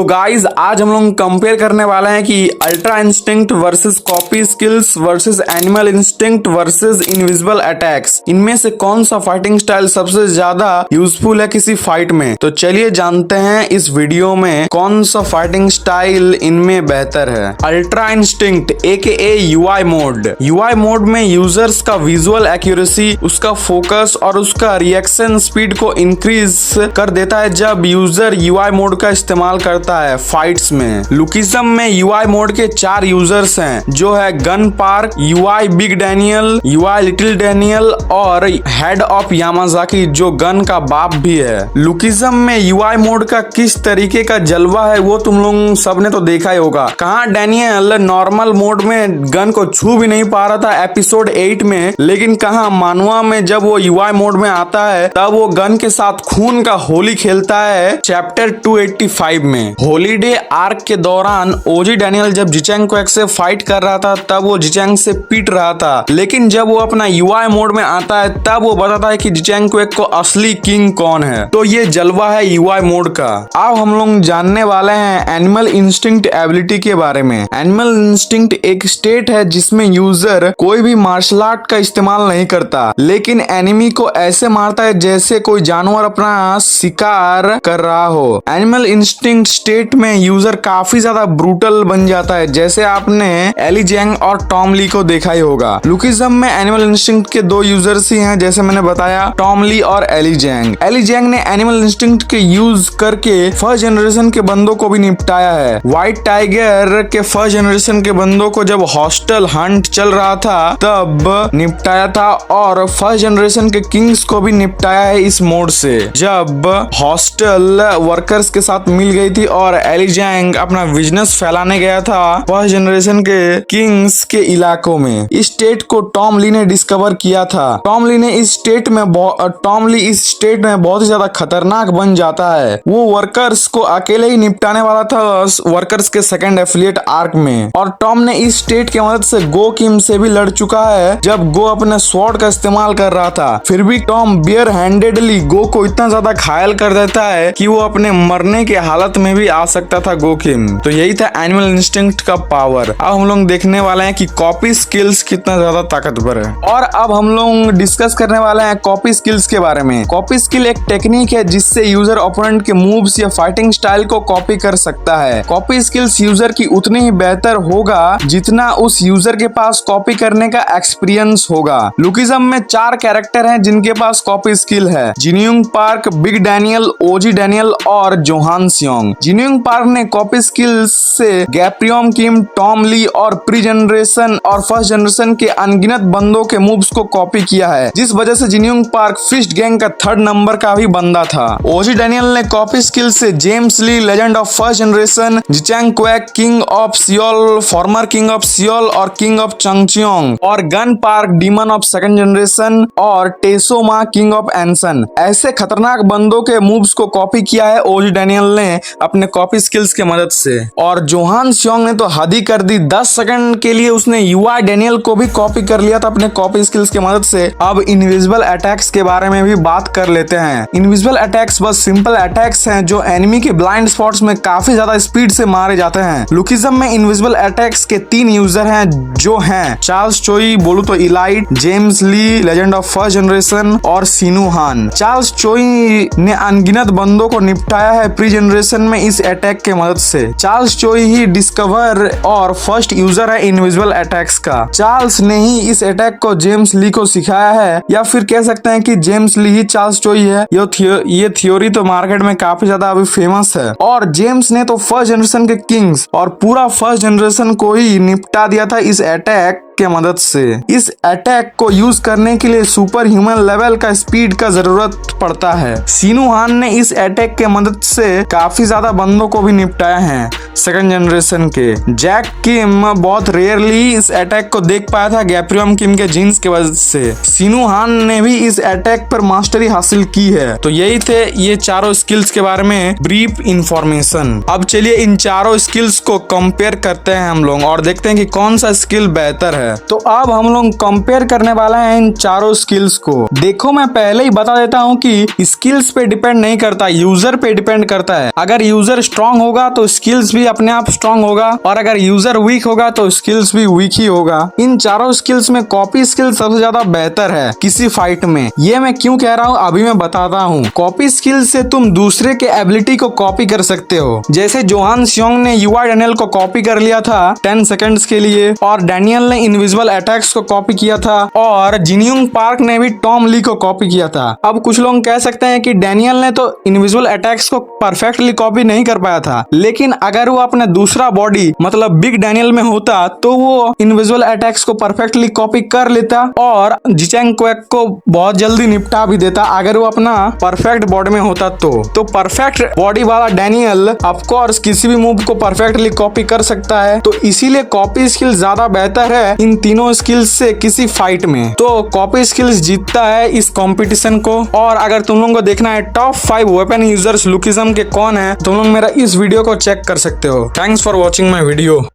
तो गाइज आज हम लोग कंपेयर करने वाले हैं कि ultra instinct versus copy skills versus animal instinct versus invisible attacks. इनमें से कौन सा फाइटिंग स्टाइल सबसे ज्यादा यूजफुल है किसी फाइट में। तो चलिए जानते हैं इस वीडियो में कौन सा फाइटिंग स्टाइल इनमें बेहतर है। Ultra instinct AKA UI mode. UI mode में यूजर्स का विजुअल एक्यूरेसी, उसका फोकस और उसका रिएक्शन स्पीड को इंक्रीज कर देता है जब यूजर UI मोड का इस्तेमाल करता है फाइट्स में। लुकिज्म में UI मोड के 4 यूजर्स हैं जो है gun park, UI big Daniel, UI little Daniel और हेड ऑफ यामाजाकी जो गन का बाप भी है। लुकिज्म में UI मोड का किस तरीके का जलवा है वो तुम लोग सबने तो देखा ही होगा। कहाँ डैनियल नॉर्मल मोड में गन को छू भी नहीं पा रहा था एपिसोड 8 में, लेकिन कहाँ मानुआ में जब वो UI मोड में आता है तब वो गन के साथ खून का होली खेलता है चैप्टर 285 में। हॉलीडे आर्क के दौरान ओजी डैनियल जब जिचेंग क्वेक से फाइट कर रहा था तब वो जिचेंग से पीट रहा था, लेकिन जब वो अपना UI मोड में आता है तब वो बताता है कि जिचेंग क्वेक को असली किंग कौन है। तो ये जलवा है UI मोड का। अब हम लोग जानने वाले हैं एनिमल इंस्टिंक्ट एबिलिटी के बारे में। एनिमल इंस्टिंक्ट एक स्टेट है जिसमें यूजर कोई भी मार्शल आर्ट का इस्तेमाल नहीं करता, लेकिन एनिमी को ऐसे मारता है जैसे कोई जानवर अपना शिकार कर रहा हो। एनिमल इंस्टिंक्ट स्टेट में यूजर काफी ज्यादा ब्रूटल बन जाता है, जैसे आपने एली जैंग और टॉम ली को देखा ही होगा। लुकिज्म में एनिमल इंस्टिंक्ट के 2 यूजर्स ही हैं, जैसे मैंने बताया, टॉम ली और एली जैंग। एली जैंग ने एनिमल इंस्टिंक्ट के यूज करके फर्स्ट जनरेशन के बंदों को भी निपटाया है। व्हाइट टाइगर के फर्स्ट जनरेशन के बंदों को जब हॉस्टल हंट चल रहा था तब निपटाया था, और फर्स्ट जनरेशन के किंग्स को भी निपटाया है इस मोड से जब हॉस्टल वर्कर्स के साथ मिल गई थी और एली जैंग अपना बिजनेस फैलाने गया था फर्स्ट जनरेशन के किंग्स के इलाकों में। इस स्टेट को टॉम ली ने डिस्कवर किया था। टॉम ली इस स्टेट में बहुत ही ज्यादा खतरनाक बन जाता है। वो वर्कर्स को अकेले ही निपटाने वाला था वर्कर्स के सेकंड एफिलिएट आर्क में, और टॉम ने इस स्टेट की मदद से गो किम से भी लड़ चुका है जब गो अपने स्वॉर्ड का इस्तेमाल कर रहा था। फिर भी टॉम बियर हैंडेडली गो को इतना ज्यादा घायल कर देता है कि वो अपने मरने की हालत में भी आ सकता था गो किम। तो यही था एनिमल इंस्टिंक्ट का पावर। अब हम लोग देखने वाले हैं कि कॉपी स्किल्स कितना ज्यादा ताकतवर है, और अब हम लोग डिस्कस करने वाले हैं कॉपी स्किल्स के बारे में। कॉपी स्किल एक टेक्निक है जिससे यूजर ओपोनेंट के मूव्स या फाइटिंग स्टाइल को कॉपी कर सकता है। कॉपी स्किल्स यूजर की उतनी ही बेहतर होगा जितना उस यूजर के पास कॉपी करने का एक्सपीरियंस होगा। लुकिज्म में 4 कैरेक्टर हैं जिनके पास कॉपी स्किल है: जिनयूंग पार्क, बिग डैनियल, ओजी डैनियल और जोहान सियोंग। जिनयूंग पार्क ने कॉपी स्किल्स से गैप्रियम किम, टॉम ली और प्री जनरेशन और फर्स्ट जनरेशन के अनगिनत बंदों के मूव्स को कॉपी किया है, जिस वजह से जिनयूंग पार्क फिस्ट गैंग का 3rd नंबर का भी बंदा था। ओजी डैनियल ने कॉपी स्किल से James Lee, legend of first generation, Jichang Kwak, king of Seoul, former king of Seoul और किंग ऑफ चंगचियोंग, और Gun Park, demon of second generation और टेसोमा, किंग ऑफ एंसन। ऐसे खतरनाक बंदों के moves को कॉपी किया है ओजी डैनियल ने अपने कॉपी स्किल्स के मदद से। और जोहान सियोंग ने तो हद ही कर दी, 10 सेकंड के लिए उसने UI डैनियल को भी कॉपी कर लिया था अपने कॉपी स्किल्स के मदद से। अब इनविजिबल अटैक्स के बारे में भी बात कर लेते हैं। इनविजिबल अटैक्स बस सिंपल अटैक्स हैं जो एनिमी के ब्लाइंड स्पॉट्स में काफी ज्यादा स्पीड से मारे जाते हैं। लुकिज्म में इनविजिबल अटैक्स के 3 यूजर हैं जो हैं चार्ल्स चोई, बोलू तो elite, James Lee, legend of first generation और सीनू हान। चार्ल्स चोई ने अनगिनत बंदों को निपटाया है प्री जनरेशन में इस अटैक के मदद से। चार्ल्स चोई ही डिस्कवर और फर्स्ट यूजर है इनविजिबल अटैक्स का। चार्ल्स ने ही इस अटैक को जेम्स ली को सिखाया है, या फिर कह सकते हैं कि जेम्स ली ही चार्ल्स चोई है। ये थ्योरी तो मार्केट में काफी ज्यादा अभी फेमस है। और जेम्स ने तो फर्स्ट जनरेशन के किंग्स और पूरा फर्स्ट जनरेशन को ही निपटा दिया था इस अटैक के मदद से। इस अटैक को यूज करने के लिए सुपर ह्यूमन लेवल का स्पीड का जरूरत पड़ता है। सीनू हान ने इस अटैक के मदद से काफी ज्यादा बंदों को भी निपटाया है। सेकंड जनरेशन के। जैक किम बहुत रेयरली इस अटैक को देख पाया था गैप्रियम किम के जीन्स की वजह से। सिनु हान ने भी इस अटैक पर मास्टरी हासिल की है। तो यही थे ये चारों स्किल्स के बारे में ब्रीफ इंफॉर्मेशन। अब चलिए इन चारों स्किल्स को कंपेयर करते हैं हम लोग और देखते हैं कि कौन सा स्किल बेहतर है। तो अब हम लोग कंपेयर करने वाले हैं इन चारों स्किल्स को। देखो मैं पहले ही बता देता हूँ कि स्किल्स पे डिपेंड नहीं करता, यूजर पे डिपेंड करता है। अगर यूजर स्ट्रांग होगा तो स्किल्स भी अपने आप स्ट्रांग होगा, और अगर यूजर वीक होगा तो स्किल्स भी वीक ही होगा। इन चारों स्किल्स में कॉपी स्किल सबसे ज्यादा बेहतर है किसी फाइट में। ये मैं क्यों कह रहा हूँ अभी मैं बताता हूँ। कॉपी स्किल से तुम दूसरे के एबिलिटी को कॉपी कर सकते हो। जैसे जोहान सियोंग ने यूआई डैनियल को कॉपी कर लिया था 10 सेकंड्स के लिए, और डैनियल ने इनविजिबल अटैक्स को कॉपी किया था, और जिनयोंग पार्क ने भी टॉम ली को कॉपी किया था। अब कुछ लोग कह सकते हैं कि डैनियल ने तो इनविजिबल अटैक्स को परफेक्टली कॉपी नहीं कर पाया था, लेकिन अगर वो अपना दूसरा बॉडी मतलब बिग डैनियल में होता तो वो इनविजिबल अटैक्स को परफेक्टली कॉपी कर लेता और जिचेंग क्वेक को बहुत जल्दी निपटा भी देता अगर वो अपना परफेक्ट बॉडी में होता तो परफेक्ट बॉडी वाला डैनियल ऑफ कोर्स किसी भी मूव को परफेक्टली कॉपी कर सकता है। तो इसीलिए कॉपी स्किल ज्यादा बेहतर है इन तीनों स्किल्स से किसी फाइट में। तो कॉपी स्किल्स जीतता है इस कंपटीशन को। और अगर तुम लोगों को देखना है टॉप 5 वेपन यूजर्स लुकिज्म के कौन है, तुम लोग मेरा इस वीडियो को चेक कर सकते हो। Thanks for watching my video.